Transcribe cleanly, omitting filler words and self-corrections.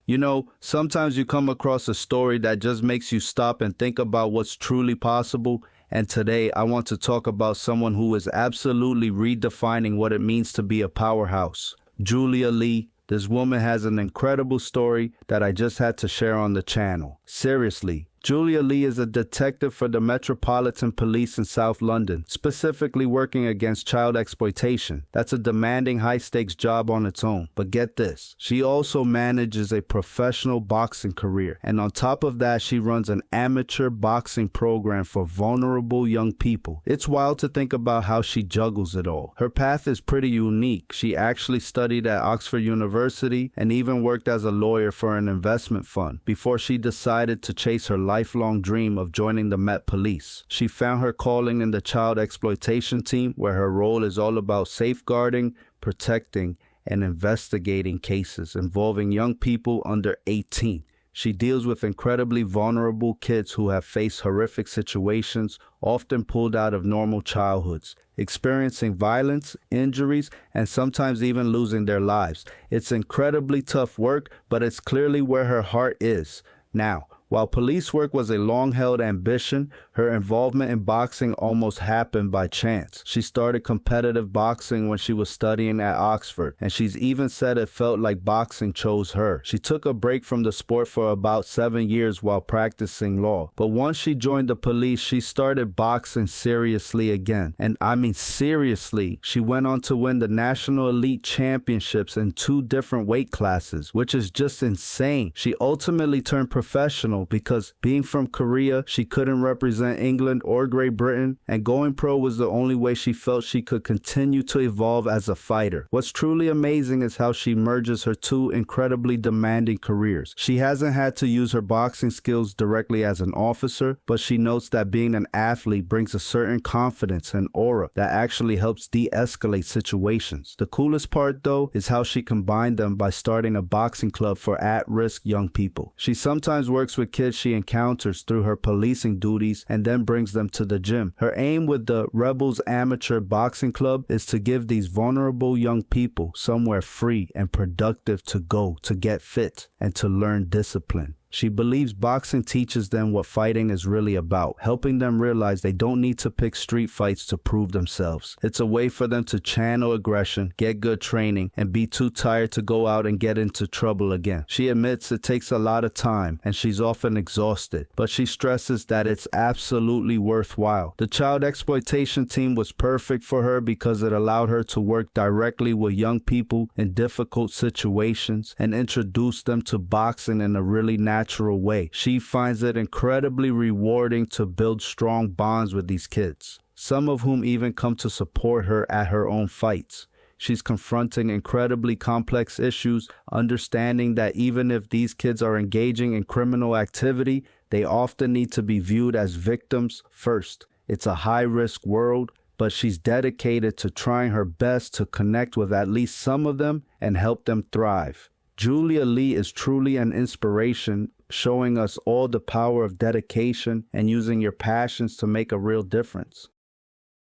You know, sometimes you come across a story that just makes you stop and think about what's truly possible. And today I want to talk about someone who is absolutely redefining what it means to be a powerhouse. Julia Lee. This woman has an incredible story that I just had to share on the channel. Seriously. Julia Lee is a detective for the Metropolitan Police in South London, specifically working against child exploitation. That's a demanding, high-stakes job on its own. But get this, she also manages a professional boxing career. And on top of that, she runs an amateur boxing program for vulnerable young people. It's wild to think about how she juggles it all. Her path is pretty unique. She actually studied at OxfordUniversity and even worked as a lawyer for an investment fund before she decided to chase her lifelong dream of joining the Met Police. She found her calling in the child exploitation team, where her role is all about safeguarding, protecting, and investigating cases involving young people under 18. She deals with incredibly vulnerable kids who have faced horrific situations, often pulled out of normal childhoods, experiencing violence, injuries, and sometimes even losing their lives. It's incredibly tough work, but it's clearly where her heart is. Now, while police work was a long-held ambition, her involvement in boxing almost happened by chance. She started competitive boxing when she was studying at Oxford, and she's even said it felt like boxing chose her. She took a break from the sport for about 7 years while practicing law. But once she joined the police, she started boxing seriously again. And I mean seriously. She went on to win the National Elite Championships in 2 different weight classes, which is just insane. She ultimately turned professional because being from Korea, she couldn't represent England or Great Britain, and going pro was the only way she felt she could continue to evolve as a fighter. What's truly amazing is how she merges her 2 incredibly demanding careers. She hasn't had to use her boxing skills directly as an officer, but she notes that being an athlete brings a certain confidence and aura that actually helps de-escalate situations. The coolest part, though, is how she combined them by starting a boxing club for at-risk young people. She sometimes works with kids she encounters through her policing duties and then brings them to the gym. Her aim with the Rebels Amateur Boxing Club is to give these vulnerable young people somewhere free and productive to go to get fit and to learn discipline. She believes boxing teaches them what fighting is really about, helping them realize they don't need to pick street fights to prove themselves. It's a way for them to channel aggression, get good training, and be too tired to go out and get into trouble again. She admits it takes a lot of time, and she's often exhausted, but she stresses that it's absolutely worthwhile. The child exploitation team was perfect for her because it allowed her to work directly with young people in difficult situations and introduce them to boxing in a really natural way. She finds it incredibly rewarding to build strong bonds with these kids, some of whom even come to support her at her own fights. She's confronting incredibly complex issues, understanding that even if these kids are engaging in criminal activity, they often need to be viewed as victims first. It's a high-risk world, but she's dedicated to trying her best to connect with at least some of them and help them thrive. Julia Lee is truly an inspiration, showing us all the power of dedication and using your passions to make a real difference.